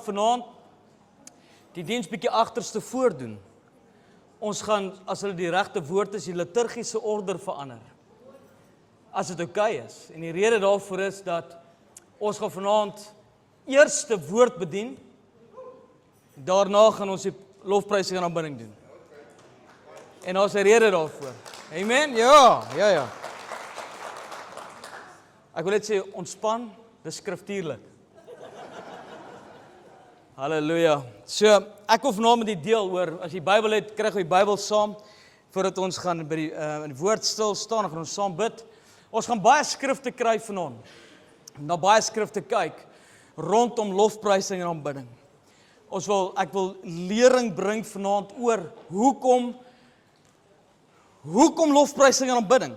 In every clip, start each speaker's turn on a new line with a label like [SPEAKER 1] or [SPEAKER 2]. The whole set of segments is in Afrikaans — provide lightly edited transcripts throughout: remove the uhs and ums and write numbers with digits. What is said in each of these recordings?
[SPEAKER 1] vanaand die diens bietjie agterste voordoen. Ons gaan, as hulle die regte woord is, die liturgiese order verander. As dit oukei is. En die rede daarvoor is dat ons gaan vanaand eers die woord bedien. Daarna gaan ons die lofprysing en aanbidding doen. En daar's 'n rede daarvoor. Amen? Ja. Ek wil net sê, ontspan, dis skriftuurlik. Halleluja. So, ek wil vanaand met die deel oor, as jy Bybel het, kry jy die Bybel saam, voordat ons gaan by die woord stil staan, dan gaan ons saam bid. Ons gaan baie skrifte kry vanaand, na baie skrifte kyk, rondom lofprysing en aanbidding. Ek wil lering bring vanaand oor, hoekom lofprysing en aanbidding?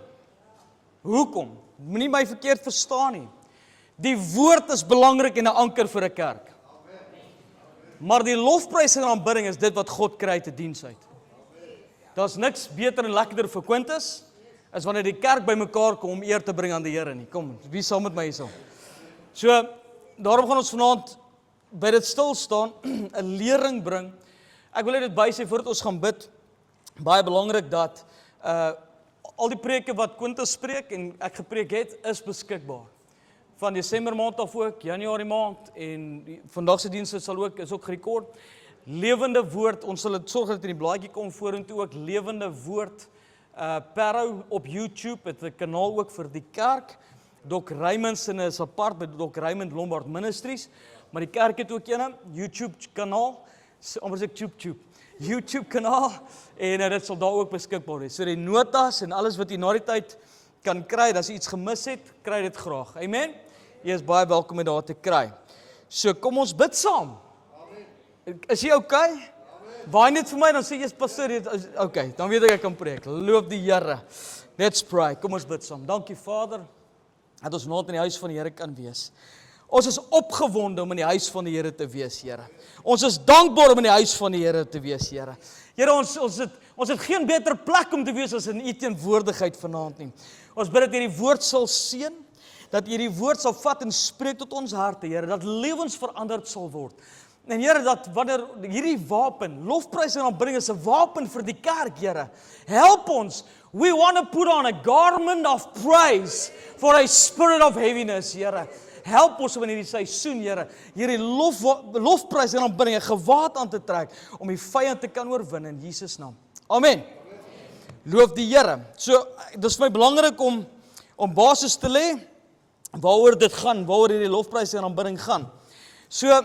[SPEAKER 1] Hoekom? Moenie my verkeerd verstaan nie. Die woord is belangrik en 'n anker vir 'n kerk. Maar die lofprysing en aanbidding is dit wat God kry uit 'n diens uit. Daar's niks beter en lekkerder vir Quintus, as wanneer die kerk bymekaar kom om eer te bring aan die Here nie. Kom, wie saam met my hierso? So, daarom gaan ons vanaand by dit stil staan, 'n lering bring. Ek wil net dit bysê voordat ons gaan bid. Baie belangrik dat al die preke wat Quintus spreek en ek gepreek het, is beskikbaar. Van Desember maand af ook, Januarie maand en vandag se dienste is ook gerekord. Lewende woord, ons sal dit sorg dat in die blaadjie kom vorentoe ook lewende woord. Parow op YouTube, het 'n kanaal ook vir die kerk. Doc Raymond is apart by Doc Raymond Lombard Ministries, maar die kerk het ook 'n YouTube kanaal, YouTube kanaal, en dit sal daar ook beskikbaar wees. So die notas en alles wat jy na die tyd kan kry, as jy iets gemis het, kry dit graag. Amen. Jy is baie welkom om daar te kry. So kom ons bid saam. Amen. Is jy okay? Waai net vir my, dan sê jy, pastoor, okay, dan weet ek kan preek. Loof die Here. Let's pray. Kom ons bid saam. Dankie Vader, dat ons vanaand in die huis van die Here kan wees. Ons is opgewonde om in die huis van die Here te wees, Here. Ons is dankbaar om in die huis van die Here te wees, Here. Here, ons het geen beter plek om te wees as in U teenwoordigheid vanaand nie. Ons bid dat U die woord sal seën, dat U die woord sal vat en spreek tot ons harte, Here, dat lewens veranderd sal word. En Here, dat wanneer hierdie wapen, lofprysing en aanbidding is 'n wapen vir die kerk, Here. Help ons. We want to put on a garment of praise for a spirit of heaviness, Here. Help ons in hierdie seisoen, Here, hierdie lofprysing en aanbidding 'n gewaad aan te trek om die vyand te kan oorwin in Jesus naam. Amen. Loof die Here. So, dis vir my belangrik om basis te lê waaroor dit gaan, waaroor hierdie lofprysing en aanbidding gaan. So,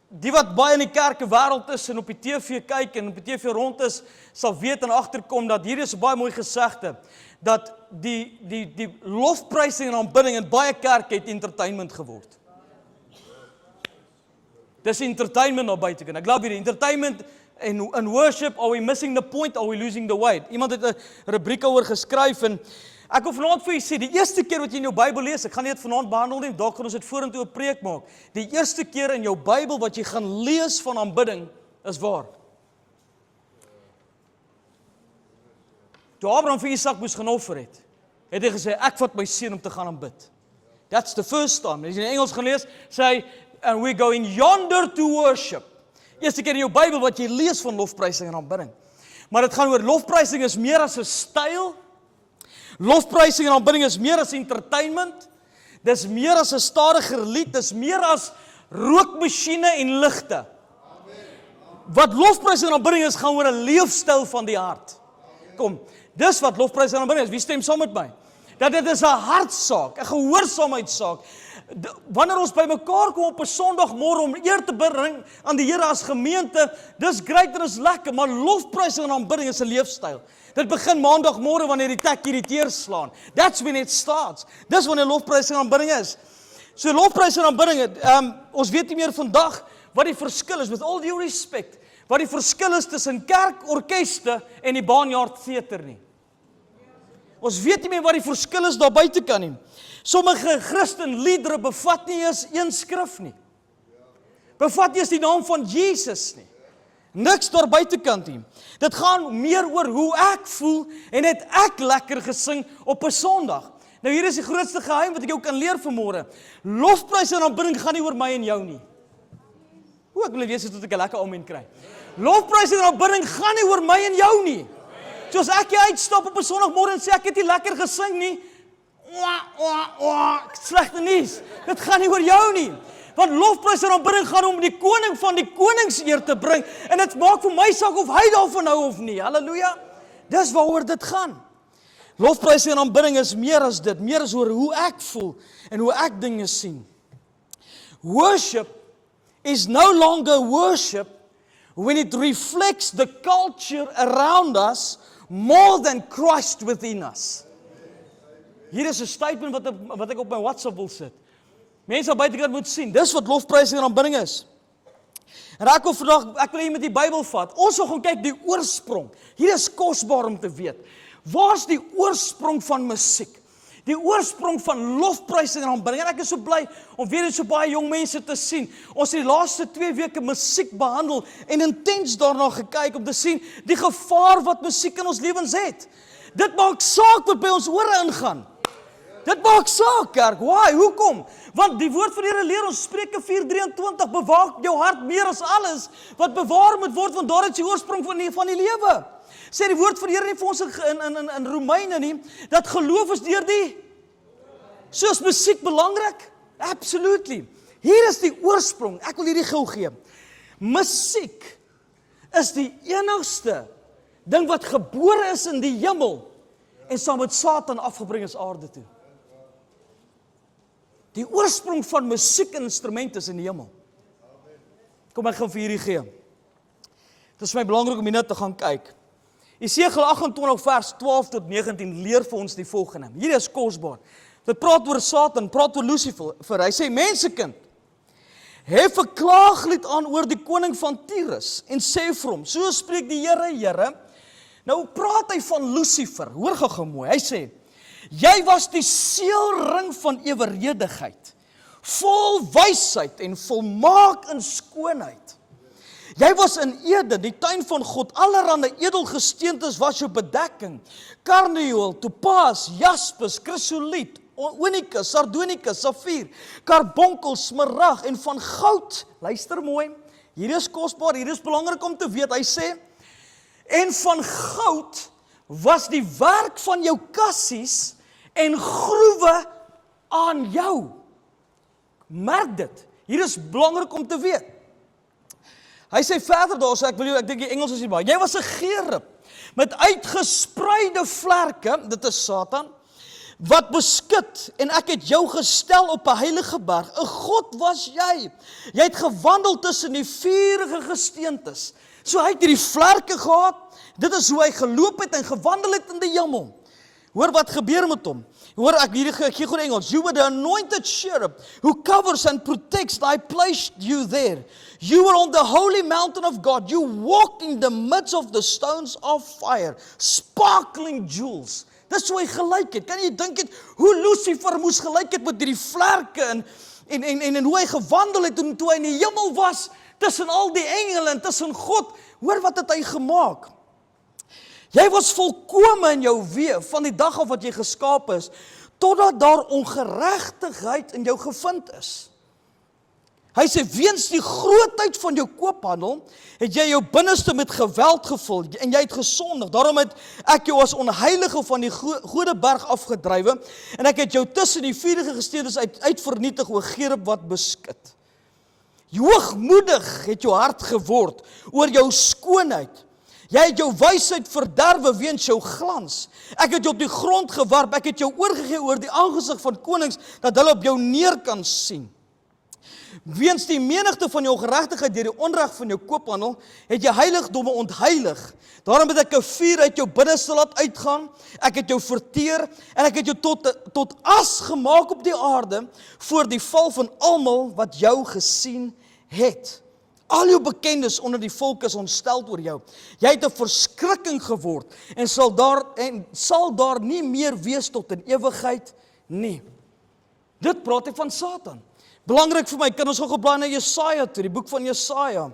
[SPEAKER 1] die wat baie in die kerke wêreld is en op die TV kyk en op die TV rond is, sal weet en agterkom dat hier is 'n baie mooi gesegde, dat die lofprysing en aanbidding in baie kerke het entertainment geword. Dis entertainment nou buite kan. Ek glo hierdie entertainment en worship, are we missing the point, are we losing the way? Iemand het 'n rubriek oor geskryf en ek wil vanaand vir julle sê, die eerste keer wat jy in jou Bybel lees, ek gaan nie dit vanaand behandel nie, dalk gaan ons dit vorentoe 'n preek maak. Die eerste keer in jou Bybel wat jy gaan lees van aanbidding is waar? Toe Abraham vir Isak moes gaan offer het hy gesê, ek vat my seun om te gaan aanbid. That's the first time. As jy in Engels gaan lees, sê hy, and we go in yonder to worship. Eerste keer in jou Bybel wat jy lees van lofprysing en aanbidding. Maar dit gaan oor lofprysing is meer as 'n styl. Lofprysing en aanbidding is meer as entertainment. Dis meer as 'n stadiger lied, dis meer as rookmasjiene en ligte. Wat lofprysing en aanbidding is, gaan oor 'n leefstyl van die hart. Kom, dis wat lofprysing en aanbidding is. Wie stem saam met my? Dat dit is 'n hartsaak, 'n gehoorsaamheidsaak. Wanneer ons bymekaar kom op 'n Sondagmôre om eer te bring aan die Here as gemeente, dis great en is lekker, maar lofprysing en aanbidding is 'n leefstyl. Dit begin Maandagmôre wanneer die tek hierdie teer slaan. That's when it starts. Dis wanneer lofprysing en aanbidding is. So lofprysing en aanbidding, ons weet nie meer vandag wat die verskil is, with all due respect, wat die verskil is tussen kerkorkeste en die Barnyard Theater nie. Ons weet nie meer wat die verskil is daar buite kan nie. Sommige Christenliedere bevat nie eens een skrif nie. Bevat nie eens die naam van Jesus nie. Niks daar buitekant nie. Dit gaan meer oor hoe ek voel en het ek lekker gesing op 'n Sondag. Nou hier is die grootste geheim wat ek jou kan leer vanmôre. Lofprys en aanbidding gaan nie oor my en jou nie. Ek wil weet tot ek 'n lekker amen kry. Lofprys en aanbidding gaan nie oor my en jou nie. Soos ek jy uitstap op 'n Sondagmôre en sê ek het nie lekker gesing nie. Slegte nuus. Dit gaan nie oor jou nie. Want lofprys en aanbidding gaan om die koning van die konings eer te bring en dit maak vir my saak of hy daarvan hou of nie. Halleluja. Dis waaroor dit gaan. Lofprys en aanbidding is meer as dit, meer as oor hoe ek voel en hoe ek dinge sien. Worship is no longer worship when it reflects the culture around us more than Christ within us. Hier is 'n statement wat ek op my WhatsApp wil sit. Mense aan buitekant moet sien, dis wat lofprys en aanbidding is. En ek wil hê met die Bybel vat. Ons wil gaan kyk die oorsprong. Hier is kosbaar om te weet. Waar's die oorsprong van musiek? Die oorsprong van lofprys en aanbidding. En ek is so bly om weer so baie jong mense te sien. Ons het die laaste 2 weke musiek behandel en intens daarna gekyk om te sien die gevaar wat musiek in ons lewens het. Dit maak saak wat by ons ore ingaan. Dit maak saak, kerk. Why? Hoekom? Want die woord van die Here leer ons, Spreuke 4:23, bewaak jou hart meer as alles wat bewaar moet word, want daar is die oorsprong van die lewe. Sê die woord van die Here nie vir ons in Romeine nie, dat geloof is deur die. So is musiek belangrik? Absolutely. Hier is die oorsprong. Ek wil hierdie gou gee. Musiek is die enigste ding wat gebore is in die hemel en saam met Satan afgebring is aarde toe. Die oorsprong van musiek en instrumente is in die hemel. Kom ek gaan vir hierdie gee. Dit is vir my belangrik om hierna te gaan kyk. Jesegiel 28 vers 12 tot 19 leer vir ons die volgende. Hier is kosbaar. Dit praat oor Satan, praat oor Lucifer. Hy sê, mensekind, hef 'n klaaglied aan oor die koning van Tyrus en sê vir hom, so spreek die Here, Here. Nou praat hy van Lucifer. Hoor gou mooi. Hy sê, jy was die seelring van eweredigheid, vol wysheid en volmaak in skoonheid. Jy was in Eden, die tuin van God, allerhande edelgesteentes was jou bedekking. Karneol, topaas, jaspis, chrysoliet, onykus, sardonykus, safier, karbonkel, smarag en van goud. Luister mooi, hier is kosbaar, hier is belangrik om te weet. Hy sê, en van goud was die werk van jou kassies en groewe aan jou. Merk dit. Hier is belangrik om te weet. Hy sê verder daar, ek dink die Engels is nie baie. Jy was 'n gerub met uitgespreide vlerke, dit is Satan, wat beskut en ek het jou gestel op 'n heilige berg. 'n God was jy. Jy het gewandel tussen die vurige gesteentes. So hy het hierdie vlerke gehad. Dit is hoe hy geloop het en gewandel het in die hemel. Hoor wat gebeur met hom. Hoor ek gee goed Engels. You were the anointed cherub who covers and protects. I placed you there. You were on the holy mountain of God. You walked in the midst of the stones of fire, sparkling jewels. Dis hoe hy gelyk het. Kan jy dink het hoe Lucifer moes gelyk het met hierdie vlerke en hoe hy gewandel het toe hy in die hemel was tussen al die engele en tussen God. Hoor wat het hy gemaak? Jy was volkome in jou weë van die dag af wat jy geskaap is, totdat daar ongeregtigheid in jou gevind is. Hy sê, weens die grootheid van jou koophandel, het jy jou binneste met geweld gevul, en jy het gesondig. Daarom het ek jou as onheilige van die Gode berg afgedrywe, en ek het jou tussen die vurige gesteentes uitvernietig, o gerub wat beskut. Hoogmoedig het jou hart geword oor jou skoonheid. Jy het jou wysheid verderwe weens jou glans. Ek het jou op die grond gewerp, ek het jou oorgegee oor die aangesig van konings, dat hulle op jou neer kan sien. Weens die menigte van jou ongeregtigheid deur die onreg van jou koophandel, het jy heiligdomme ontheilig. Daarom het ek 'n vuur uit jou binneste laat uitgaan, ek het jou verteer, en ek het jou tot as gemaak op die aarde, voor die val van almal wat jou gesien het. Al jou bekendes onder die volk is ontsteld oor jou. Jy het 'n verskrikking geword, en sal daar nie meer wees tot in ewigheid nie. Dit praat hy van Satan. Belangrik vir my, kan ons gou blaai na Jesaja toe, die boek van Jesaja.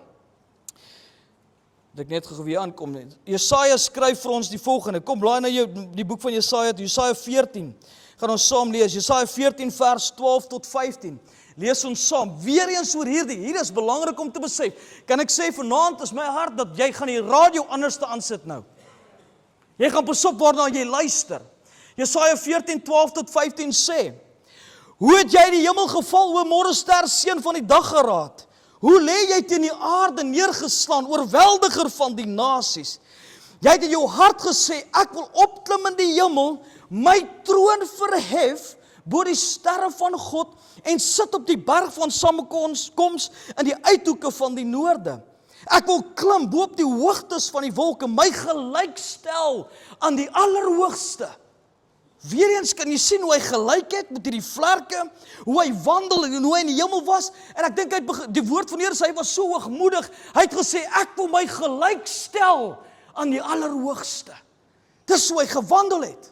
[SPEAKER 1] Dat ek net gou weer aankom. Jesaja skryf vir ons die volgende. Kom blaai na die boek van Jesaja toe, Jesaja 14. Gaan ons saam lees, Jesaja 14 vers 12 tot 15. Lees ons saam, weer eens oor hierdie. Hier is belangrik om te besef. Kan ek sê, vanaand is my hart dat jy gaan die radio anders te aansit nou. Jy gaan pas op waarna jy luister. Jesaja 14:12-15 sê, hoe het jy die hemel geval, o morgenster, seun van die daggeraad? Hoe lê jy teen die aarde neergeslaan, oorweldiger van die nasies? Jy het in jou hart gesê, ek wil opklim in die hemel, my troon verhef bo die sterre van God en sit op die berg van samekoms in die uithoeke van die noorde. Ek wil klim bo op die hoogtes van die wolke, my gelykstel aan die Allerhoogste. Weereens kan jy sien hoe hy gelyk het met hierdie vlerke, hoe hy wandel en hoe hy in die hemel was, en ek dink die woord van die Here sê, hy was so hoogmoedig, hy het gesê, ek wil my gelykstel aan die Allerhoogste. Dis hoe hy gewandel het.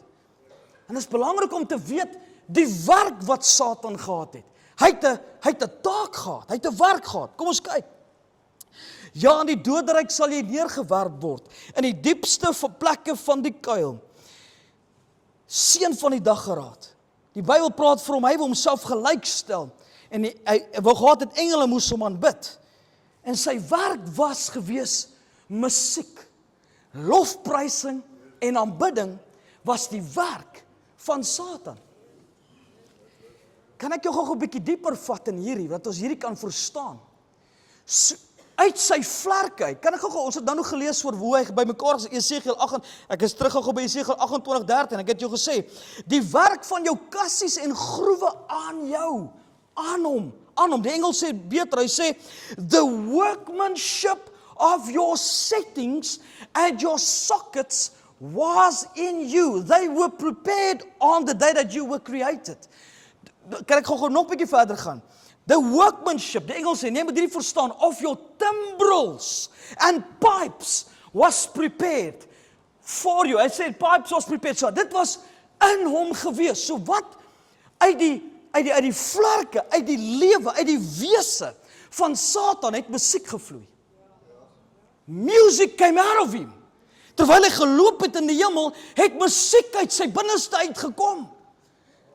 [SPEAKER 1] En dit is belangrik om te weet, die werk wat Satan gehad het. Hy het 'n taak gehad, hy het 'n werk gehad. Kom ons kyk. Ja, in die doderyk sal jy neergewerp word, in die diepste plekke van die kuil. Seun van die daggeraad. Die Bybel praat vir hom, hy wil homself gelykstel, en hy wou gehad het engele moes hom aanbid. En sy werk was gewees musiek. Lofprysing en aanbidding was die werk van Satan. Kan ek jou gou 'n bietjie dieper vat in hierdie, dat ons hierdie kan verstaan? So, uit sy vlerke uit, kan ek gou, ons het nou nog gelees oor hoe hy bymekaar is, Esegiel 8, ek is terug gou by Esegiel 28:13, ek het jou gesê, die werk van jou kassies en groewe aan jou, aan hom, die Engels sê beter, hy sê, the workmanship of your settings and your sockets was in you. They were prepared on the day that you were created. Kan ek gou nog 'n bietjie verder gaan? The workmanship, die Engels sê, nee, moet hierdie verstaan, of your timbrels and pipes was prepared for you. Hy sê, pipes was prepared, so dit was in hom gewees. So wat, uit die vlerke, uit die lewe, uit die wese van Satan het musiek gevloei. Music came out of him. Terwyl hy geloop het in die hemel, het musiek uit sy binneste uitgekom.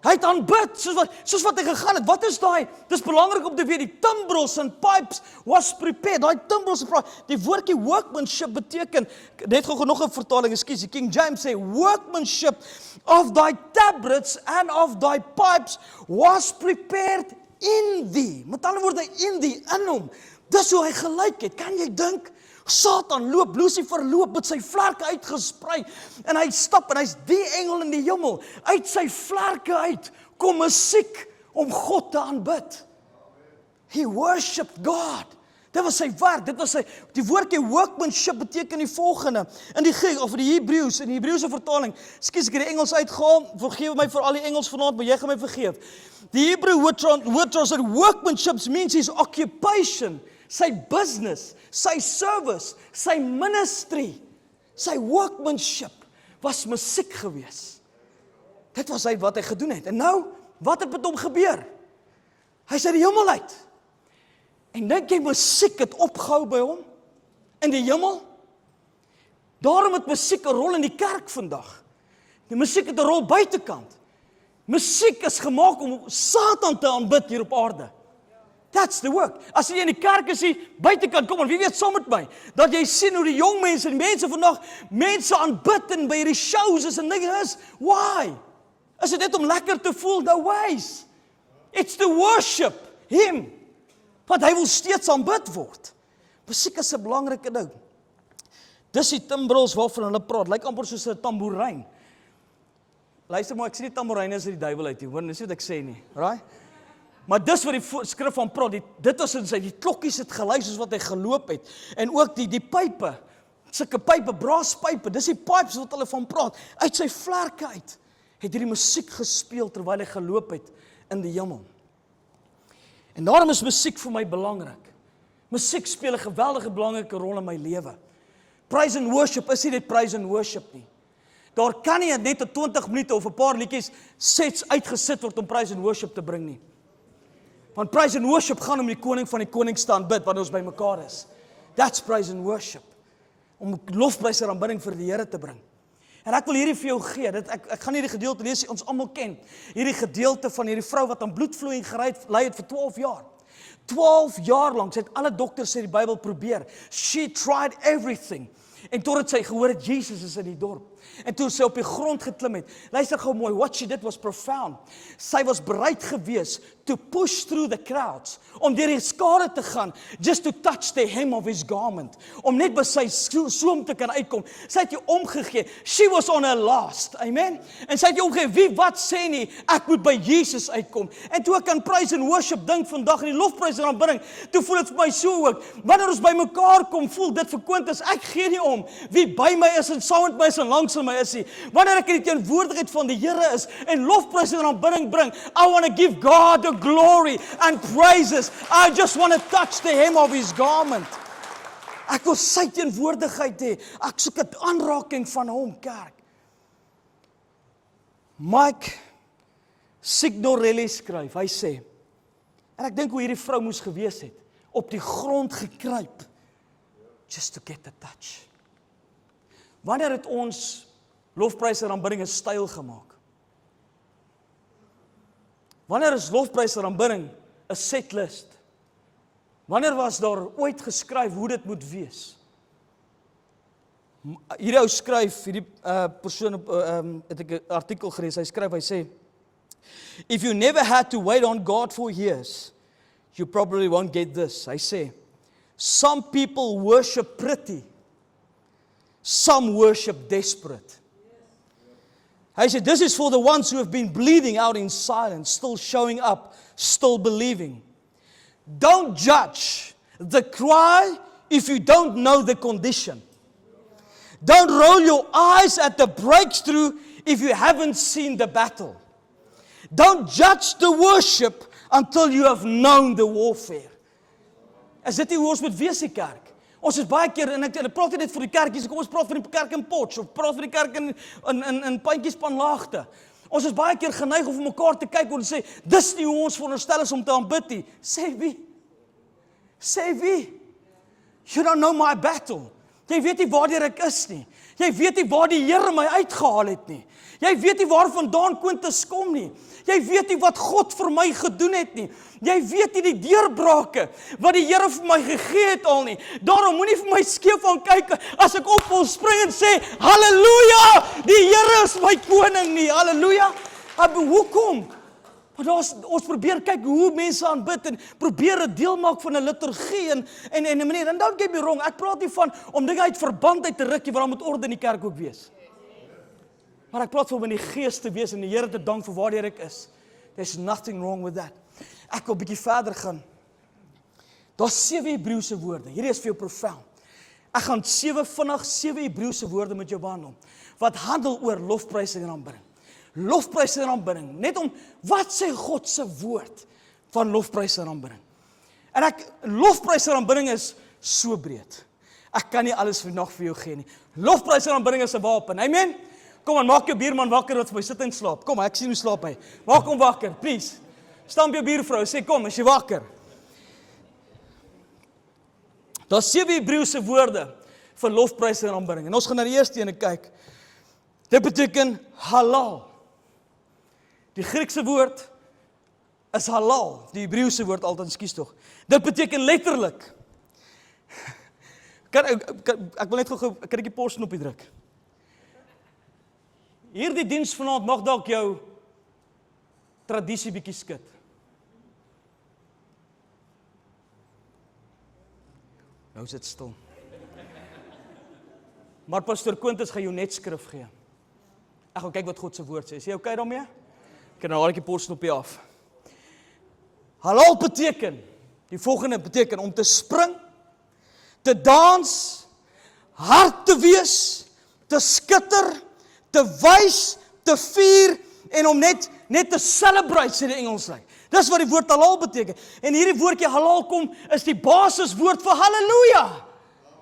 [SPEAKER 1] Hy het aanbid, soos wat hy gegaan het. Wat is daai? Dis belangrik om te weet, die timbrels and pipes was prepared. Daai timbrels, die woordjie workmanship beteken, net gou nog 'n vertaling, ekskuus, die King James sê, workmanship of thy tabrets and of thy pipes was prepared in thee. Met ander woorde, in thee, in hom. Dis hoe hy gelyk het. Kan jy dink? Satan loop, Lucifer loop met sy vlerke uitgesprei, en hy stap, en hy's die engel in die hemel, uit sy vlerke uit, kom musiek om God te aanbid. He worshipped God. Dit was sy werk, die woordjie workmanship beteken die volgende, in die Griek, of in die Hebreëus, in die Hebreëse vertaling, ekskuus, ek het die Engels uitgehaal, vergewe my vir al die Engels vanaand, maar jy gaan my vergeef. Die Hebrew word translated workmanship means his occupation, sy business, sy service, sy ministry, sy workmanship was musiek gewees. Dit was wat hy gedoen het. En nou, wat het met hom gebeur? Hy is uit die hemel uit. En dink jy musiek het opgehou by hom? In die hemel? Daarom het musiek 'n rol in die kerk vandag. Die musiek het 'n rol buitekant. Musiek is gemaak om Satan te aanbid hier op aarde. That's the work. As jy in die kerk is, buitekant kom, en wie weet saam met my, dat jy sien hoe die jong mense en die mense vandag, mense aanbid en by hierdie shows is en dinge is. Why? Is dit net om lekker te voel? No ways. It's to worship him. Want hy wil steeds aanbid word. Musiek is 'n belangrike ding. Dis die timbrels waarvan hulle praat, lyk amper soos 'n tamboerijn. Luister maar, ek sê die tamboerijn is uit die duiwel uit, hoor, dis wat ek sê nie, right? Maar dis wat die skrif van praat, dit was in sy, die klokkies het gelei soos wat hy geloop het, en ook die pype, sulke pype, braaspype, dis die pipes wat hulle van praat, uit sy vlerke uit, het hierdie musiek gespeel, terwyl hy geloop het in die hemel. En daarom is musiek vir my belangrik. Musiek speel 'n geweldige belangrike rol in my lewe. Praise and worship is nie net praise and worship nie. Daar kan nie net 'n 20 minute of 'n paar liedjies sets uitgesit word om praise and worship te bring nie. Want praise and worship gaan om die koning van die konings te aanbid wanneer ons by mekaar is. That's praise and worship. Om lofprys en aanbidding vir die Here te bring. En ek wil hierdie vir jou gee. Ek gaan hierdie gedeelte lees, ons almal ken. Hierdie gedeelte van hierdie vrou wat aan bloedvloeiing gelei het vir 12 jaar. 12 jaar lank, sy het alle dokters sê die Bybel probeer. She tried everything. En totdat sy gehoor het, Jesus is in die dorp. En toe sy op die grond geklim het, luister gou mooi, what she did was profound. Sy was bereid gewees to push through the crowds, om deur die skare te gaan, just to touch the hem of his garment, om net by sy soem te kan uitkom. Sy het jou omgegee, she was on her last, amen? En sy het jou omgegee, wie wat sê nie, ek moet by Jesus uitkom. En toe ek aan praise and worship dink vandag, in die lofprys en aanbidding, toe voel dit vir my so ook, wanneer ons by mekaar kom, voel dit vir Quintus, ek gee nie om, wie by my is en saam met my is en langs my is nie. Wanneer ek in die teenwoordigheid van die Here is en lofprys en aanbidding bring, I want to give God the glory and praises. I just want to touch the hem of his garment. Ek wil sy teenwoordigheid hê. Ek soek 'n aanraking van hom, kerk. Mike Signorelli skryf, hy sê, en ek dink hoe hierdie vrou moes gewees het, op die grond gekruip, just to get the touch. Wanneer het ons lofprys en aanbidding 'n styl gemaak? Wanneer is lofprys en aanbidding 'n setlist? Wanneer was daar ooit geskryf hoe dit moet wees? Hierdie ou skryf, hierdie persoon het ek 'n artikel gelees, hy skryf, hy sê, if you never had to wait on God for years, you probably won't get this. Hy sê, some people worship pretty, some worship desperate. Hy said, this is for the ones who have been bleeding out in silence, still showing up, still believing. Don't judge the cry if you don't know the condition. Don't roll your eyes at the breakthrough if you haven't seen the battle. Don't judge the worship until you have known the warfare. Is dit nie hoe ons moet wees, die kerk? Ons is baie keer, en ek praat nie net vir die kerkies, kom ons praat vir die kerk in Potch, of praat vir die kerk in Puntjiespanlaagte. Ons is baie keer geneig om vir mekaar te kyk en sê, dis nie hoe ons veronderstel is om te aanbid nie. Sê wie? Sê wie? You don't know my battle. Jy weet nie waar ek is nie. Jy weet nie waar die Here my uitgehaal het nie. Jy weet nie waar vandaan Quintus kom nie. Jy weet nie wat God vir my gedoen het nie. Jy weet nie die deurbrake wat die Here vir my gegee het al nie. Daarom moenie vir my skeef aan kyk as ek op wil spring en sê, halleluja, die Here is my koning nie. Halleluja. Hoekom? Want ons probeer kyk hoe mense aanbid en probeer 'n deel maak van 'n liturgie en 'n manier. En don't get me wrong, ek praat nie van om dinge uit verband uit te ruk nie, want daar moet orde in die kerk ook wees. Maar ek praat van om in die gees te wees en die Here te dank vir waar ek is. There's nothing wrong with that. Ek wil 'n bietjie verder gaan. Daar's 7 Hebreëse woorde. Hierdie is vir jou profound. Ek gaan 7 Hebreëse woorde met jou behandel wat handel oor lofprysing en aanbidding. Lofprysing en aanbidding. Net om, wat sê God se woord van lofprysing en aanbidding? En lofprysing en aanbidding is so breed. Ek kan nie alles vandag vir jou gee nie. Lofprysing en aanbidding is 'n wapen. Amen. Kom aan, maak jou buurman wakker wat vir my sit en slaap. Kom, ek sien hoe slaap hy. Maak hom wakker, please. Stamp jou buurvrou, sê kom, as jy wakker. Daar's 7 Hebreëse woorde vir lofprysing en aanbidding. En ons gaan na die eerste ene kyk. Dit beteken halal. Die Griekse woord is halal, die Hebreëse woord altyd, skuis tog. Dit beteken letterlik. Ek wil net gou 'n krikkie posknoppie druk. Hierdie diens vanaand mag dalk jou tradisie bietjie skud. Nou is dit stil. Maar Pastor Quintus gaan jou net skrif gee. Ek gaan kyk wat God se woord sê. Is jy okay daarmee? Ek kan nou al 'n posknoppie af. Halal beteken, die volgende beteken om te spring, te dans, hard te wees, te skitter, te wys, te vier en om net te celebrate, sê die Engels lê. Dis wat die woord halal beteken. En hierdie woordjie halal kom is die basiswoord vir haleluja.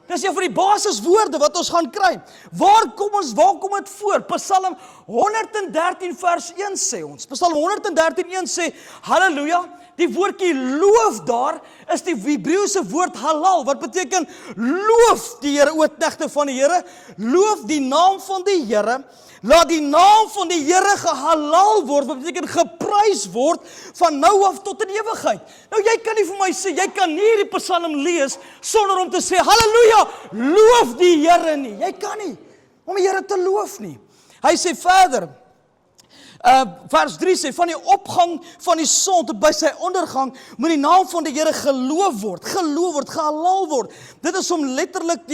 [SPEAKER 1] Dis een van die basiswoorde wat ons gaan kry. Waar kom dit voor? Psalm 113 vers 1 sê ons. Psalm 113:1 sê, halleluja, die woordjie loof daar, is die Hebreëse woord halal, wat beteken loof die Here, o knegte van die Here, loof die naam van die Here, laat die naam van die Here gehalal word, wat beteken geprys word, van nou af tot in ewigheid. Nou jy kan nie vir my sê, jy kan nie hierdie Psalm lees, sonder om te sê, halleluja, loof die Here nie, jy kan nie, om die Here te loof nie. Hy sê verder, vers 3 sê, van die opgang van die son tot by sy ondergang, moet die naam van die Here geloof word, gehalal word. Dit is om letterlik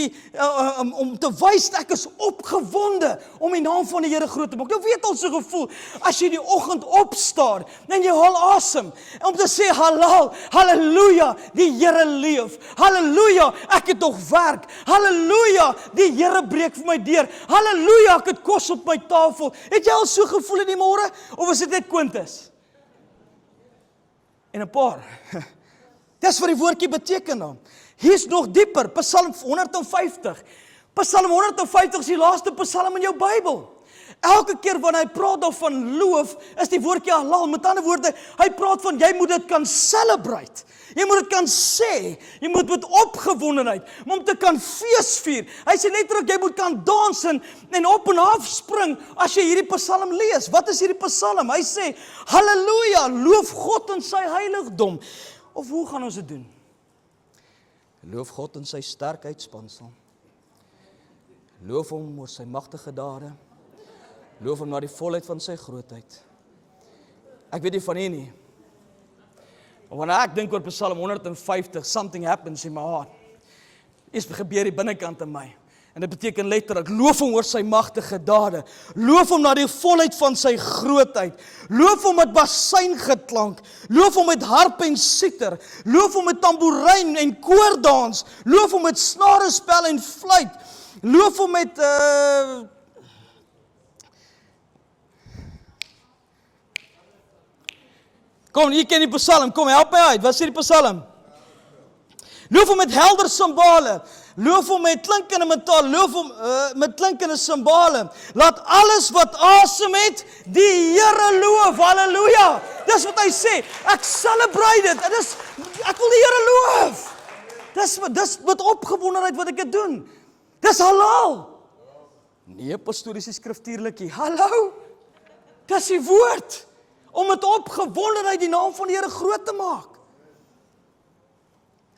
[SPEAKER 1] om te wys, ek is opgewonde, om die naam van die Here groot te maak. Jy weet al so gevoel, as jy die oggend opstaan, en jy haal asem, om te sê, halal, halleluja, die Here leef, halleluja, ek het nog werk, halleluja, die Here breek vir my deur, halleluja, ek het kos op my tafel. Het jy al so gevoel in die môre? Of is dit net Quintus? En 'n paar. Dis wat die woordjie beteken dan. Hier's nog dieper, Psalm 150. Psalm 150 is die laaste Psalm in jou Bybel. Elke keer wanneer hy praat van loof, is die woordjie halal. Met ander woorde, hy praat van jy moet dit kan celebrate. Jy moet dit kan sê, jy moet met opgewondenheid, om te kan feesvier. Hy sê letterlik, jy moet kan dans en op en af spring, as jy hierdie Psalm lees. Wat is hierdie Psalm? Hy sê, halleluja, loof God in sy heiligdom. Of hoe gaan ons dit doen? Loof God in sy sterkheidsspansel. Loof hom oor sy magtige dade. Loof hom na die volheid van sy grootheid. Ek weet nie van nie. Maar wanneer ek dink oor Psalm 150, something happens in my heart. Iets gebeur die binnekant in my. En dit beteken letterlik, loof hom oor sy magtige dade. Loof hom na die volheid van sy grootheid. Loof hom met bassyngeklank. Loof hom met harp en siter. Loof hom met tamboerijn en koordans. Loof hom met snarespel en fluit. Loof hom met Kom, jy ken die Psalm, kom, help my uit, wat sê die Psalm? Loof hom met helder simbale, loof hom met klinkende metaal, loof hom met klinkende simbale, laat alles wat asem het, die Here loof, halleluja, dis wat hy sê, ek celebrate dit, ek wil die Here loof, dis met opgewondenheid wat ek dit doen, dis halal, nee, pastorie skriftuurlikie, hallo, dis die woord, om met opgewondenheid die naam van die Here groot te maak.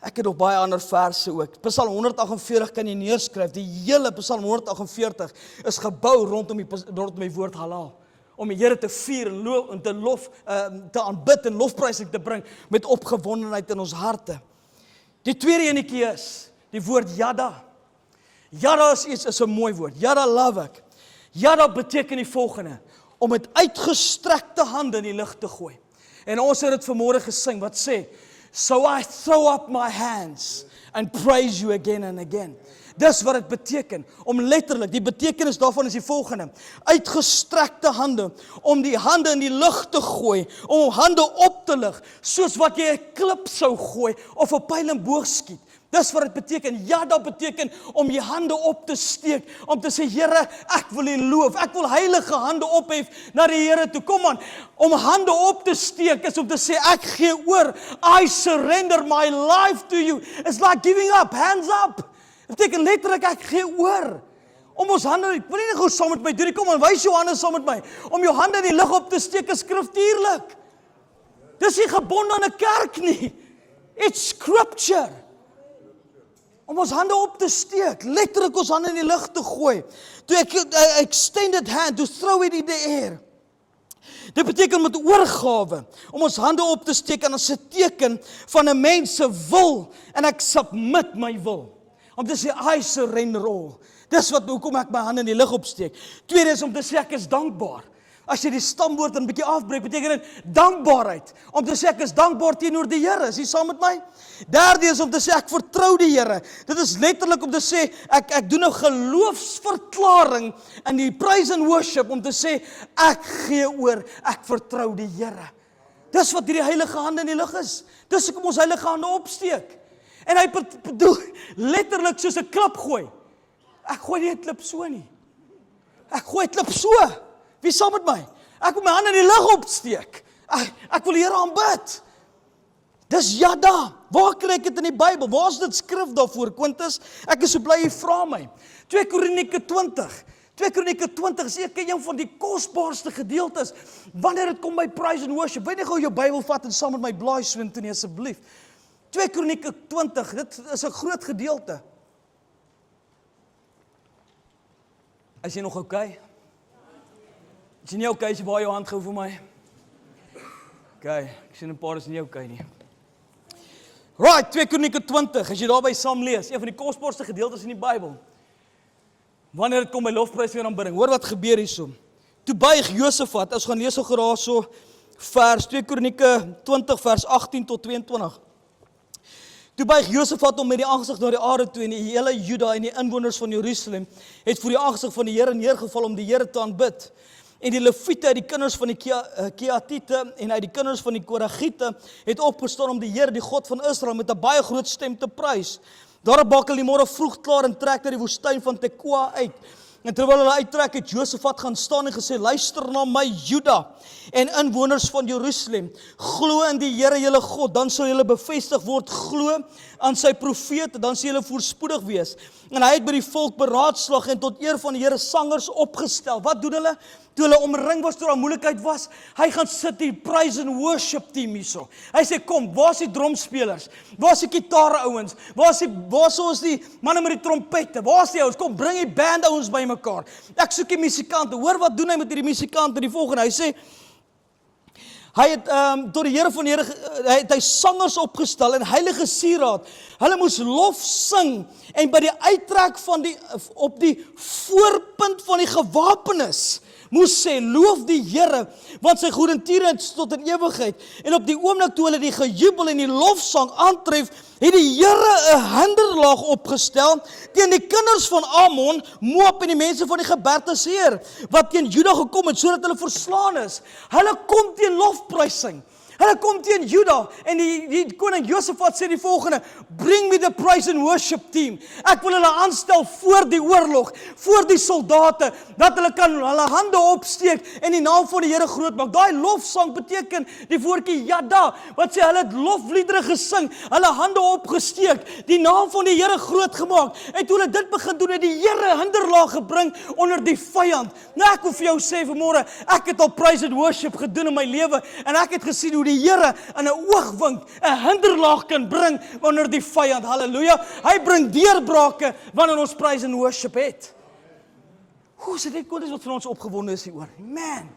[SPEAKER 1] Ek het nog baie ander verse ook. Psalm 148 kan jy neerskryf. Die hele Psalm 148 is gebou rondom die woord halal. Om die Here te vier en te lof, te aanbid en lofprysing te bring met opgewondenheid in ons harte. Die tweede enetjie is die woord yada. Yada is 'n mooi woord. Yada love ek. Yada beteken die volgende: om met uitgestrekte hande in die lug te gooi. En ons het dit vanmôre gesing, wat sê, so I throw up my hands and praise you again and again. Dis wat dit beteken, om letterlik, die betekenis daarvan is die volgende, uitgestrekte hande, om die hande in die lug te gooi, om hande op te lig, soos wat jy 'n klip sou gooi, of 'n pyl en boog skiet. Dis wat dit beteken. Ja, dat beteken om je hande op te steek, om te sê, Here, ek wil U loof, ek wil heilige hande ophef na die Here toe. Kom aan, om hande op te steek is om te sê, ek gee oor, I surrender my life to you. It's like giving up, hands up. Dit beteken letterlik, ek gee oor. Om ons hande, ek wil nie gou saam met my doen, kom aan, wys jou hande saam met my. Om jou hande in die lug op te steek is skriftuurlik. Dis nie gebonde aan 'n kerk nie. It's scripture. Om ons hande op te steek, letterlik ons hande in die lug te gooi. To extended hand, to throw it in the air. Dit beteken met oorgawe, om ons hande op te steek en as 'n teken van 'n mens se wil, en ek submit my wil. Om te sê, I surrender all. Dis wat hoekom ek my hande in die lug opsteek. Tweede is om te sê, ek is dankbaar. As jy die stamwoord 'n bietjie afbreek, beteken dit dankbaarheid. Om te sê, ek is dankbaar teenoor die Here. Is jy saam met my? Derde is om te sê, ek vertrou die Here. Dit is letterlik om te sê, ek doen 'n geloofsverklaring in die praise and worship, om te sê, ek gee oor, ek vertrou die Here. Dis wat hierdie heilige hande in die lug is. Dis hoekom ons heilige hande opsteek. En hy bedoel letterlik soos 'n klip gooi. Ek gooi nie 'n klip so nie. Ek gooi 'n klip so. Wie saam met my? Ek wil my hande in die lug opsteek. Ek wil die Here aanbid. Dis Yada. Waar kry ek dit in die Bybel? Waar is dit skrif daarvoor? Quintus, ek is so bly jy vra my. 2 Kronieke 20. 2 Kronieke 20 is een van die kosbaarste gedeeltes wanneer dit kom by praise and worship. Weet jy gou jou Bybel vat en saam met my blaai soontoe asseblief. 2 Kronieke 20, dit is 'n groot gedeelte. Is jy nog okay? Is jy nie okay as jy baie jou hand gehou vir my? Okay, ek sien 'n paar is nie okay nie. Right, 2 Kronieke 20, as jy daarby saam lees, een van die kosbaarste gedeeltes in die Bybel. Wanneer dit kom by lofprys en aanbidding, hoor wat gebeur hierso. Toe buig Josafat, ons gaan lees so geraas so vers 2 Kronieke 20 vers 18 tot 22. Toe buig Josafat om met die aangesig na die aarde toe en die hele Juda en die inwoners van Jerusalem het voor die aangesig van die Here neergeval om die Here te aanbid. En die Lewiete uit die kinders van die Keatiete en uit die kinders van die Koragiete het opgestaan om die Here, die God van Israel, met 'n baie groot stem te prys. Daarop bak hulle die môre vroeg klaar en trek na die woestyn van Tekoa uit. En terwyl hulle uittrek, het Josafat gaan staan en gesê, luister na my Juda en inwoners van Jerusalem. Glo in die Here julle God, dan sal julle bevestig word. Glo aan sy profete, dan sal julle voorspoedig wees. En hy het by die volk beraadslag en tot eer van die Here sangers opgestel. Wat doen hulle? Toe hulle omring was, toe daar moeilikheid was, hy gaan sit die praise and worship team hierso. Hy sê, kom, waar is die drumspelers? Waar is die gitaar-ouens? Waar is die manne met die trompette? Waar is die ouens? Kom, bring die band-ouens by mekaar. Ek soek die musikante. Hoor wat doen hy met hierdie musikante? Die volgende, hy sê, hy het tot die Here van die Here, het hy sangers opgestel en heilige sieraad. Hulle moes lof sing en by die uittrek van op die voorpunt van die gewapenis moes sê, loof die Here, want sy goedertiere is tot in ewigheid. En op die oomblik toe hulle die gejubel en die lofsang aantref, het die Here 'n hinderlaag opgestel teen die kinders van Ammon, Moab en die mense van die Geberteseer, wat teen Juda gekom het, sodat hulle verslaan is. Hulle kom teen lofprysing. Hulle kom teen Juda en die koning Josafat sê die volgende, bring me the praise and worship team. Ek wil hulle aanstel voor die oorlog, voor die soldate, dat hulle kan hulle hande opsteek en die naam van die Here groot maak. Daai lofsang beteken die woordjie Yada, wat sê hulle het lofliedere gesing, hulle hande opgesteek, die naam van die Here groot gemaak. En toe hulle dit begin doen, het die Here hinderlaag gebring onder die vyand. Nou ek wil vir jou sê vanmôre, ek het al praise and worship gedoen in my lewe en ek het gesien hoe die Here in 'n oogwink 'n hinderlaag kan bring onder die vyand. Halleluja. Hy bring deurbrake wanneer ons praise and worship het. Hoe is dit God is wat vir ons opgewonde is hieroor? Man.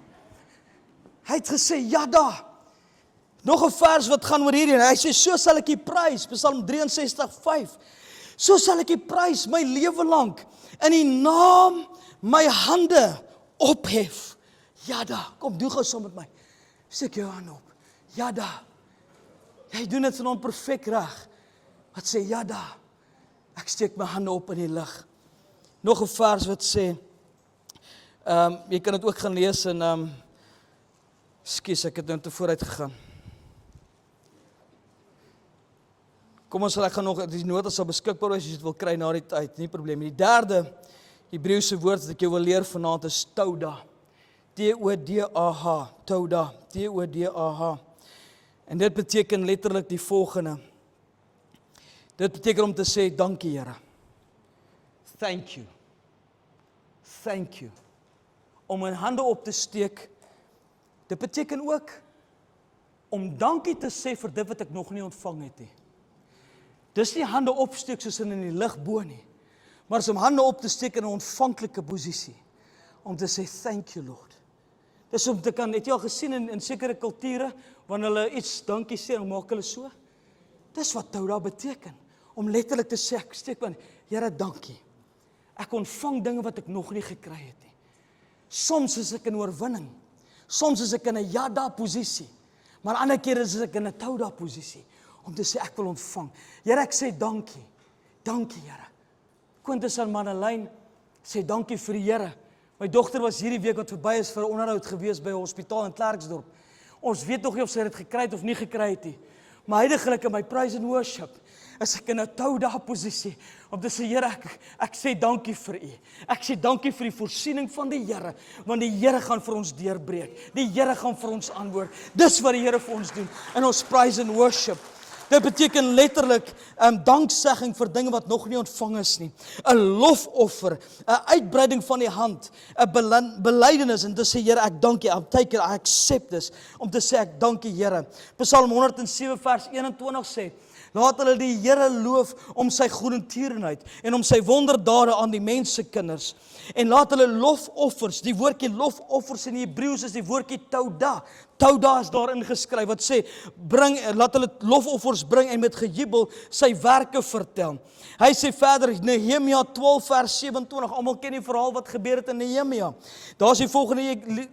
[SPEAKER 1] Hy het gesê Yada. Nog 'n vers wat gaan oor hierdie. Hy sê so sal ek U prys, Psalm 63:5. So sal ek U prys my lewe lank in U naam my hande ophef. Yada. Kom doen gou saam met my. Steek jou hand op. Yada. Jy doen dit vanaand perfek reg. Wat sê Yada? Ek steek my hande op in die lug. Nog 'n vers wat sê, jy kan dit ook gaan lees in, skus, ek het nou te vooruit gegaan. Kom ons ek gaan nog, die notas sal beskikbaar wees as jy dit wil kry na die tyd, nie probleem. Die derde Hebreëse woord wat ek jou wil leer vanaand is Toda. T-O-D-A-H, Toda, T-O-D-A-H. En dit beteken letterlik die volgende. Dit beteken om te sê, dankie Here. Thank you. Thank you. Om my hande op te steek, dit beteken ook om dankie te sê vir dit wat ek nog nie ontvang het nie. Dis nie hande opsteek soos in die lug bo nie, maar is om hande op te steek in 'n ontvanklike posisie. Om te sê, thank you Lord. Dis om te kan, het jy al gesien in sekere kulture, wanneer hulle iets dankie sê, dan maak hulle so. Dis wat Toda beteken, om letterlik te sê, ek steek van, Here dankie. Ek ontvang dinge wat ek nog nie gekry het nie. Soms is ek in oorwinning, soms is ek in 'n Yada posisie, maar ander keer is ek in 'n Toda posisie, om te sê, ek wil ontvang. Here, ek sê dankie, dankie Here. Quintus en Madeleine sê dankie vir die Here. My dogter was hierdie week wat verby is vir 'n onderhoud gewees by 'n hospitaal in Klerksdorp. Ons weet nog nie of sy dit gekry het of nie gekry het nie. Maar heiliglik in my praise and worship is ek in 'n Toda posisie om te sê, Here, ek sê dankie vir U. Ek sê dankie vir die voorsiening van die Here, want die Here gaan vir ons deurbreek. Die Here gaan vir ons antwoord. Dis wat die Here vir ons doen in ons praise and worship. Dit beteken letterlik danksegging vir dinge wat nog nie ontvang is nie. 'n Lofoffer, 'n uitbreiding van die hand, 'n belydenis en te sê Here, ek dank U. I'm taken, I accept this. Om te sê ek dank U, Here. Psalm 107 vers 21 sê, laat hulle die Here loof om sy goedertierenheid en om sy wonderdade aan die mensekinders. En laat hulle lofoffers, die woordjie lofoffers in die Hebreëus is die woordjie tauda. Tauda is daarin geskryf wat sê, laat hulle lofoffers bring en met gejubel sy werke vertel. Hy sê verder, Nehemia 12 vers 27, almal ken die verhaal wat gebeur het in Nehemia. Daar is die volgende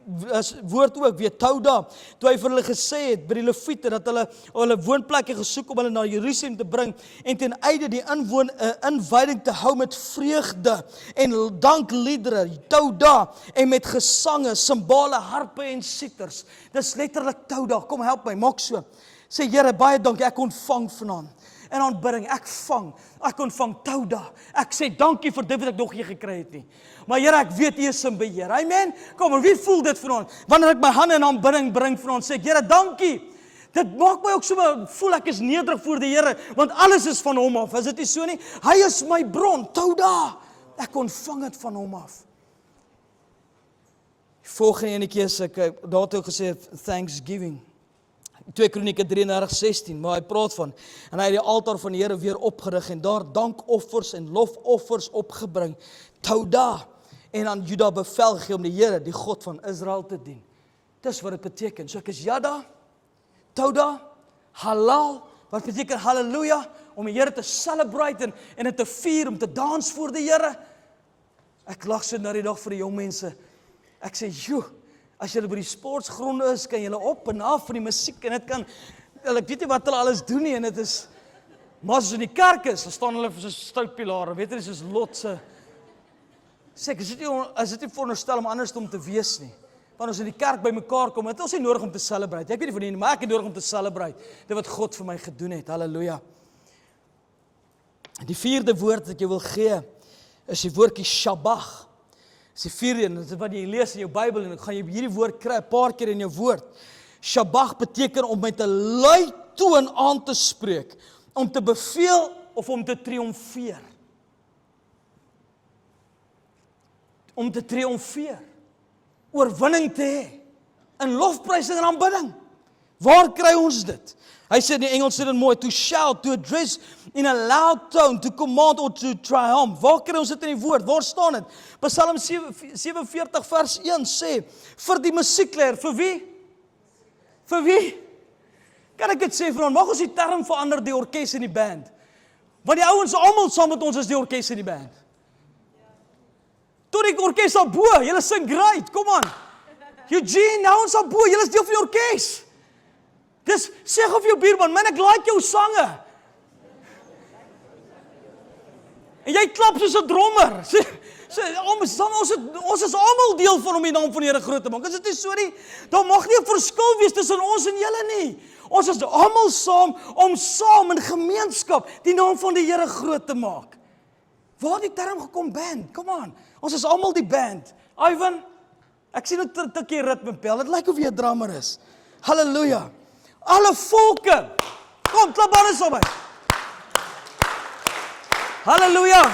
[SPEAKER 1] woord ook, weer tauda, toe hy vir hulle gesê het, by die Lewiete, dat hulle woonplekke gesoek om hulle na Jerusalem te bring, en ten einde die inwyding te hou met vreugde, en dankliedere, tauda, en met gesange, simbale, harpe en siters. Dis letterlik tauda, kom help my, maak so. Sê Here, baie dankie, ek ontvang vanaand. En aanbidding, ek ontvang tauda. Ek sê dankie vir dit wat ek nog nie gekry het nie. Maar Here, ek weet U is in beheer. Amen. Kom, maar wie voel dit vanaand? Wanneer ek my hande in aanbidding bring vanaand, sê ek, Here, dankie. Dit maak my ook so voel ek is nederig voor die Here, want alles is van Hom af. Is dit nie so nie? Hy is my bron, tauda. Ek ontvang dit van Hom af. Volgende ene keer sê ek, daar het ook gesê Thanksgiving. 2 Kronieke 33:16, maar hy praat van, en hy het die altaar van die Here weer opgerig, en daar dankoffers en lofoffers opgebring, tauda, en aan Juda bevel gegee om die Here, die God van Israel te dien. Dis wat dit beteken. So ek is Jada, tauda, halal, wat beteken halleluja, om die Here te celebrate en dit te vier, om te dans voor die Here. Ek lag so na die dag vir die jong mense. Ek sê, joe, as julle by die sportsgronde is, kan julle op en af van die musiek, en dit kan, ek weet nie wat hulle alles doen nie, en dit is, maar as in die kerk is, dan staan hulle vir so stoutpilare, weet jy, soos lotse. Sê ek, is dit nie veronderstel om anders om te wees nie, want ons in die kerk by mekaar kom, het ons nie nodig om te celebrate, ek weet nie van nie, maar ek het nodig om te celebrate, dit wat God vir my gedoen het, halleluja. Die vierde woord wat ek jou wil gee, is die woordjie Shabach. Dis die vierde, dit is wat jy lees in jou Bybel, en dan gaan jy hierdie woord kry, 'n paar keer in jou woord. Shabach beteken om met 'n lui toon aan te spreek, om te beveel of om te triomfeer. Om te triomfeer, oorwinning te hê, in lofprysing en aanbidding. Waar kry ons dit? Hy sê in die Engels sê dit mooi, to shout, to address in a loud tone, to command or to triumph. Waar kry ons dit in die woord? Waar staan dit? Psalm 47 vers 1 sê, vir die musiekleier, vir wie? Vir wie? Kan ek dit sê vanaand, mag ons die term verander, die orkes en die band. Want die ouens almal saam met ons is die orkes en die band. Toe die orkes al bo, julle sing great, kom aan. Eugene, nou ons al bo, julle is deel van die orkes. Dis, sê gou vir jou buurman, man, ek like jou sange. En jy klap soos 'n drummer. Ons is almal deel van om die naam van die Here groot te maak. Is dit nie so nie? Daar mag nie 'n verskil wees tussen ons en julle nie. Ons is almal saam om saam in gemeenskap die naam van die Here groot te maak. Waar het die term gekom, band? Kom aan. Ons is almal die band. Ivan, ek sien 'n tikkie ritmepel. Dit lyk of jy 'n drummer is. Halleluja. Alle volke. Kom, klap alles op my. Halleluja.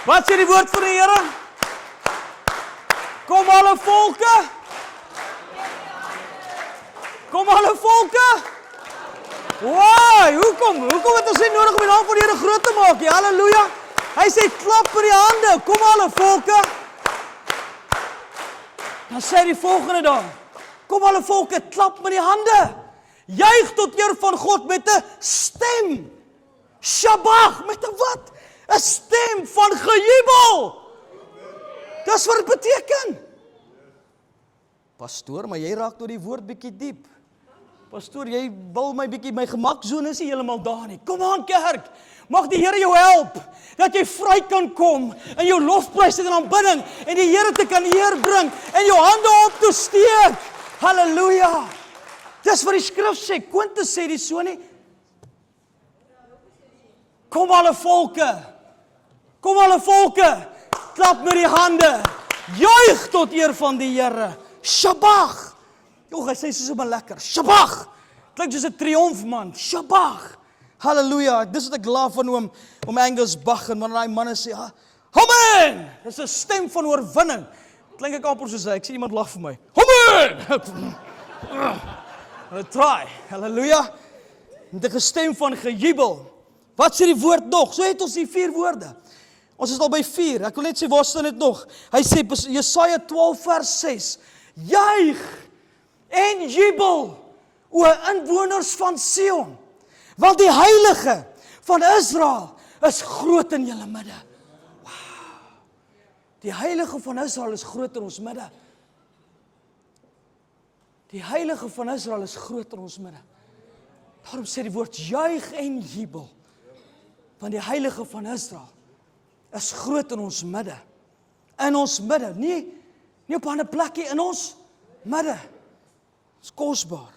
[SPEAKER 1] Wat sê die woord van die Here? Kom alle volke. Kom alle volke. Waai, hoekom het ons nie nodig om die naam van die Here groot te maak nie? Halleluja. Hy sê klap met die hande. Kom alle volke. Dan sê die volgende dan. Kom alle volke, klap met die hande. Juig tot eer van God met 'n stem. Shabach, met 'n wat? 'n Stem van gejubel. Dis wat dit beteken. Pastoor, maar jy raak tot die woord bietjie diep. Pastoor, jy wil my gemaksone is nie heeltemal daar nie. Kom aan kerk. Mag die Here jou help dat jy vry kan kom in jou lofprysing en aanbidding en die Here te kan eer bring en jou hande op te steek. Halleluja. Dis wat die skrif sê. Quintus sê die so nie. Kom alle volke. Kom alle volke. Klap met die hande. Juig tot eer van die Here. Shabach. Joh, hy sê soos maar lekker. Shabach. Klink soos 'n triomf man. Shabach. Halleluja. Dis wat ek laaf van oom Angus Bach en wanneer daai manne sê, "Amen!" Dis 'n stem van oorwinning. Klink ek amper soos hy. Ek sien iemand lag vir my. Amen! Hulle try. Halleluja. Met 'n gestem van gejubel. Wat sê die woord nog? So het ons die 4 woorde. Ons is al by 4. Ek wil net sê waar staan dit nog? Hy sê Jesaja 12 vers 6. Juig en jubel, o inwoners van Sion, want die heilige van Israel is groot in julle midde. Wow. Die heilige van Israel is groot in ons midde. Die heilige van Israel is groot in ons midde. Daarom sê die woord juig en jubel, want die heilige van Israel is groot in ons midde. In ons midde, nie op 'n ander plekkie, in ons midde. Dis kosbaar.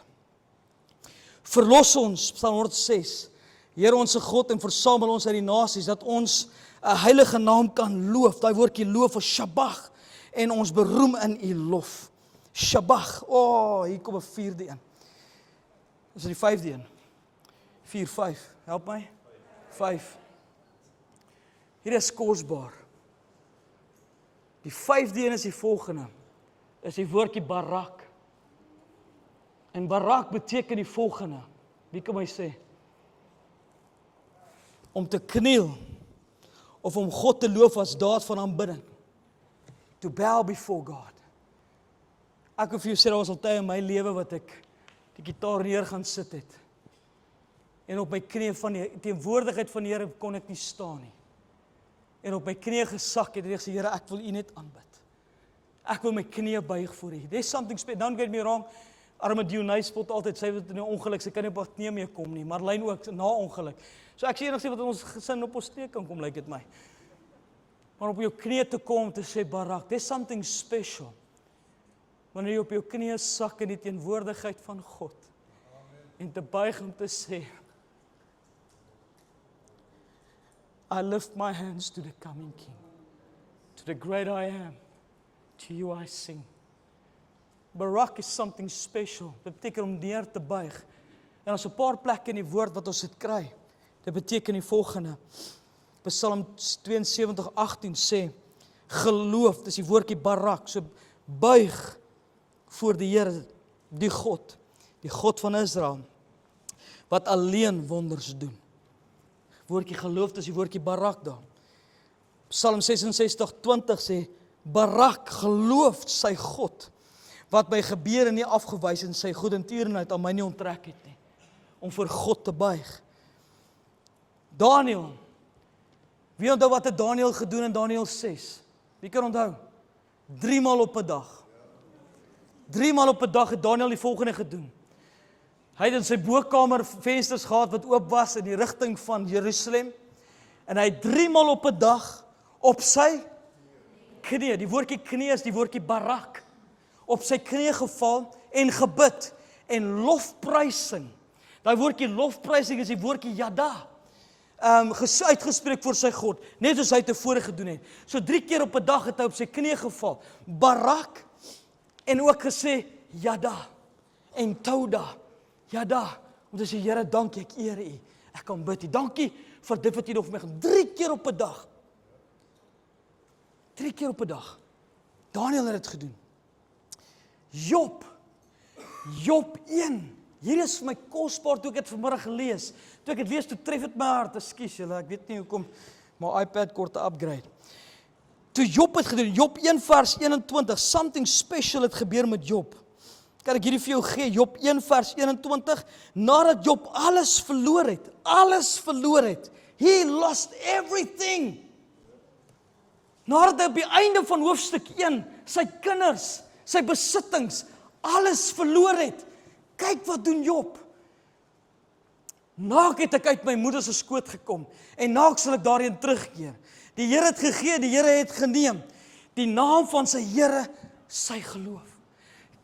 [SPEAKER 1] Verlos ons, Psalm 106, Here ons God, en versamel ons uit die nasies, dat ons 'n heilige naam kan loof. Daai woordjie loof is Shabach, en ons beroem in U lof. Shabach, hier kom 'n 4de een. Dis die 5de een. 4, 5, help my. 5. Hier is kosbaar. Die 5de een is die volgende. Is die woordjie barak. En barak beteken die volgende. Wie kan my sê? Om te kniel, of om God te loof as daad van aanbidding. To bow before God. Ek wil vir jou sê, daar was al tye in my lewe wat ek die gitaar neer gaan sit het. En op my knieë van die teenwoordigheid van die Here kon ek nie staan nie. En op my knieë gesak het en ek sê, Here, ek wil U net aanbid. Ek wil my knieë buig voor U. There's something special. Don't get me wrong. Arme Dionys spot altyd, sy het in 'n ongeluk, sy kan nie op haar knieë meer kom nie. Marlyn ook na ongeluk. So ek sê enigste wat in ons gesin op ons knieë kan kom, lyk dit my. Maar op jou knieë te kom te sê barak, there's something special. Wanneer jy op jou knieë sak in die teenwoordigheid van God. En te buig om te sê, I lift my hands to the coming King, to the great I am, to you I sing. Barak is something special. Dit beteken om neer te buig. En ons 'n paar plekke in die woord wat ons dit kry. Dit beteken die volgende. Psalm 72:18 sê, geloof, dis die woordjie barak, so buig voor die Here, die God van Israel, wat alleen wonders doen. Woordjie geloof, dis die woordjie barak daar. Psalm 66:20 sê, barak, geloof sy God, wat my gebeure nie afgewys en sy goedertierenheid aan my nie onttrek het nie, om voor God te buig. Daniel, wie onthou wat het Daniel gedoen in Daniel 6? Wie kan onthou? 3 maal op 'n dag. 3 maal op 'n dag het Daniel die volgende gedoen. Hy het in sy bokkamer vensters gehad wat oop was in die rigting van Jerusalem, en hy het 3 maal op 'n dag op sy knie, die woordjie knie is die woordjie barak, op sy knie geval en gebid en lofprysing. Daai woordjie lofprysing is die woordjie yada. Uitgespreek voor sy God, net soos hy tevore gedoen het. So 3 keer op 'n dag het hy op sy knie geval. Barak en ook gesê yada en touda. Yada, om te sê, Here, dankie, ek eer U. Ek kan bid U. Dankie vir dit wat U nog vir my gaan. 3 keer op 'n dag. 3 keer op 'n dag. Daniel het dit gedoen. Job 1. Hier is vir my kosbaar toe ek dit vanmiddag gelees. Toe ek dit lees, toe tref dit my hart. Ekskuus julle, ek weet nie hoekom my iPad kort te upgrade. Toe Job het gedoen, Job 1 vers 21, something special het gebeur met Job. Kan ek hierdie vir jou gee, Job 1 vers 21, nadat Job alles verloor het, he lost everything. Nadat hy op die einde van hoofstuk 1, sy kinders, sy besittings, alles verloor het. Kyk wat doen Job. Naak het ek uit my moeder se skoot gekom, en naak sal ek daarheen terugkeer. Die Here het gegee, die Here het geneem. Die naam van sy Here, sy geloof.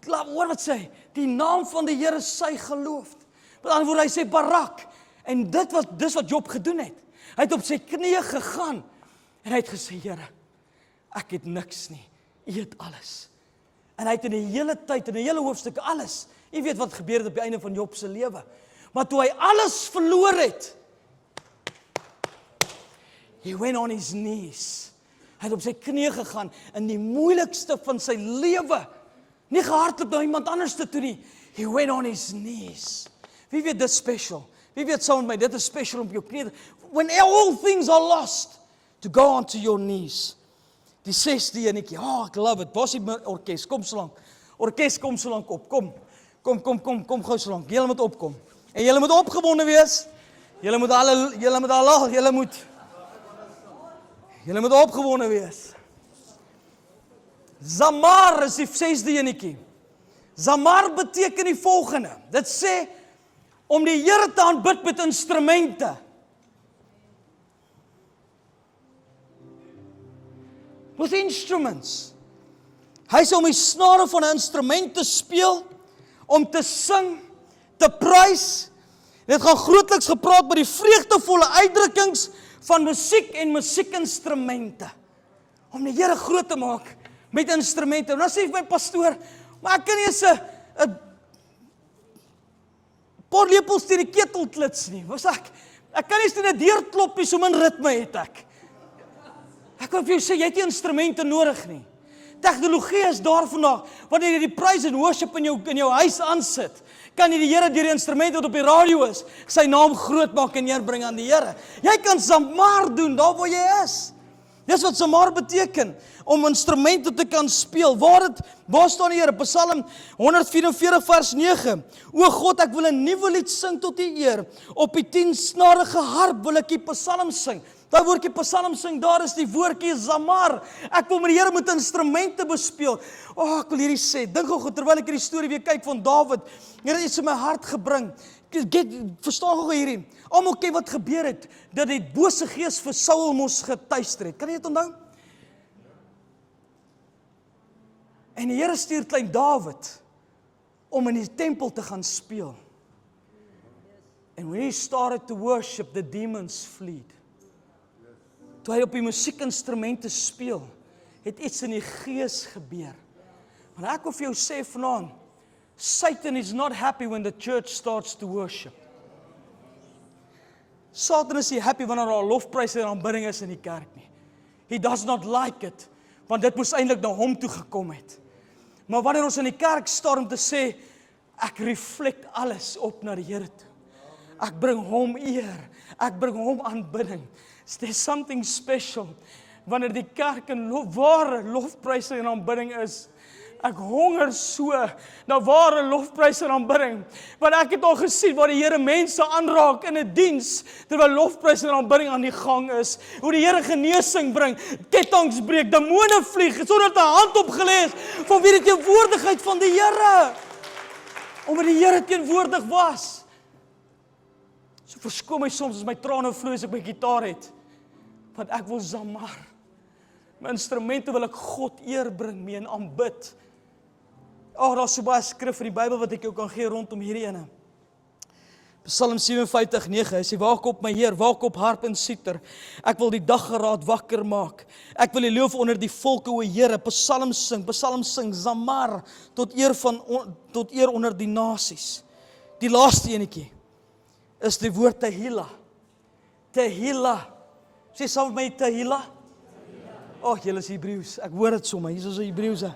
[SPEAKER 1] Hoor wat sê, die naam van die Here, sy geloof. Met ander woorde, hy sê barak. En dis wat Job gedoen het. Hy het op sy knieë gegaan, en hy het gesê, Here, ek het niks nie, U het alles. En hy het in die hele tyd, in die hele hoofstuk alles, Jy weet wat gebeur het op die einde van Job se lewe. Maar toe hy alles verloor het, he went on his knees. Hy het op sy knieë gegaan in die moeilikste van sy lewe. Nie gehardloop na iemand anders toe nie. He went on his knees. Wie weet dit special? Wie weet saam met my, dit is special om op jou knieë. When all things are lost, to go onto your knees. Die 6de enetjie, ek love it. Waar is die orkes? Kom so lank. Orkes, kom so lank op. Kom gou so lank. Julle moet opkom. En julle moet opgewonde wees. Julle moet opgewonde wees. Zamar is die 6de enetjie. Zamar beteken die volgende. Dit sê om die Here te aanbid met instrumente. With instruments. Hy sê om die snare van 'n instrument te speel, om te sing, te prys. Dit gaan grootliks gepraat by die vreugdevolle uitdrukkings van musiek en musiekinstrumente. Om die Here groot te maak met instrumente. En dan sê my pastoor, maar ek kan nie eens 'n paar lepels teen die ketel klits nie. Ek kan nie eens net 'n deur klop nie, so min ritme het ek. Ek wil vir jou sê, jy het nie instrumente nodig nie. Tegnologie is daar vandag. Wanneer jy die praise and worship in jou huis aansit, kan jy die Here deur die instrumente wat op die radio is, sy naam groot maak en eerbring aan die Here. Jy kan zamar doen daar waar jy is. Dis wat zamar beteken, om instrumente te kan speel. Waar staan die Here? Psalm 144 vers 9. O God, ek wil 'n nuwe lied sing tot U eer. Op die 10-snarige harp wil ek die psalm sing. Daai woordjie psalm sing, daar is die woordjie zamar. Ek wil met die Here met instrumente bespeel. Ek wil hierdie sê, dink gou terwyl ek hierdie storie weer kyk van Dawid, Here het iets in my hart gebring. Verstaan gou hierdie. Almal ken wat gebeur het, dat die bose gees vir Saul mos getuister het. Kan jy dit onthou? En die Here stuur klein Dawid om in die tempel te gaan speel. And when he started to worship, the demons fled. Toe hy op die musiekinstrumente speel, het iets in die gees gebeur. Maar ek wil vir jou sê vanaand, Satan is not happy when the church starts to worship. Satan is nie happy wanneer daar lofpryse en aanbidding is in die kerk nie. He does not like it, want dit moes eintlik na hom toe gekom het. Maar wanneer ons in die kerk staan om te sê, ek reflect alles op na die Here toe. Ek bring hom eer, ek bring hom aanbidding. There's something special wanneer die kerk in ware lofpryse en aanbidding is. Ek honger so na ware lofpryse en aanbidding. Want ek het al gesien waar die Here mense aanraak in 'n diens terwyl lofpryse en aanbidding aan die gang is. Hoe die Here genesing bring, ketTINGs breek, demone vlieg sonder dat 'n hand opgelê is vanweë die teenwoordigheid van die Here. Omdat die Here teenwoordig was. So verskoon my soms as my trane vloei as ek my gitaar het. Want ek wil zamar. My instrumente wil ek God eer bring mee en aanbid. Daar's so baie skrif in die Bybel wat ek jou kan gee rondom hierdie ene. Psalm 57:9, hy sê, waak op my Heer, waak op harp en siter. Ek wil die daggeraad wakker maak. Ek wil die loof onder die volke, o Here, psalm sing, zamar, tot eer onder die nasies. Die laaste enetjie is die woord Tehillah. Tehillah. Sê saam met my Tehillah. Julle is Hebreëus. Ek hoor dit sommer. Hier is die Hebreëse.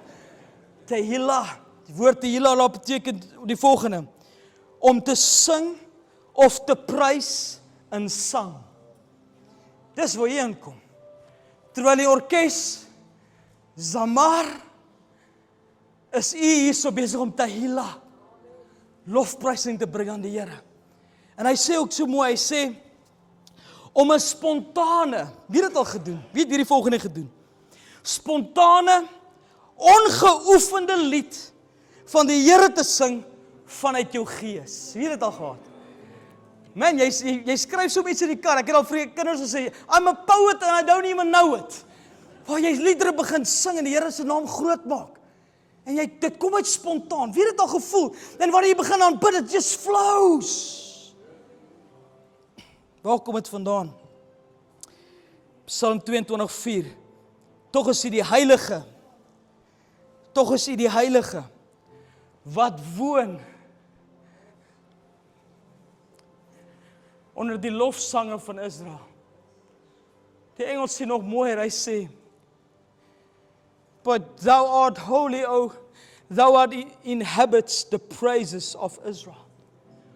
[SPEAKER 1] Tehillah. Die woord Tehillah beteken die volgende: om te sing of te prys in sang. Dis waar jy inkom. Terwyl die orkes zamar, is u hierso besig om Tehillah lofprysing te bring aan die Here. En hy sê ook so mooi, hy sê om 'n spontane, wie het dit al gedoen? Wie het hierdie volgende gedoen? Spontane, ongeoefende lied van die Here te sing vanuit jou gees. Wie het dit al gehad? Man, jy skryf so iets in die kar. Ek het al vir kinders gesê, I'm a poet and I don't even know it. Waar jy liedere begin sing en die Here se naam groot maak. En dit kom uit spontaan. Wie het dit al gevoel? En wanneer jy begin aanbid, it just flows. Waar kom dit vandaan? Psalm 22:4. Tog is U die Heilige. Tog is U die Heilige wat woon onder die lofsange van Israel. Die Engels sê nog mooier, hy sê, but thou art holy, O thou art inhabits the praises of Israel.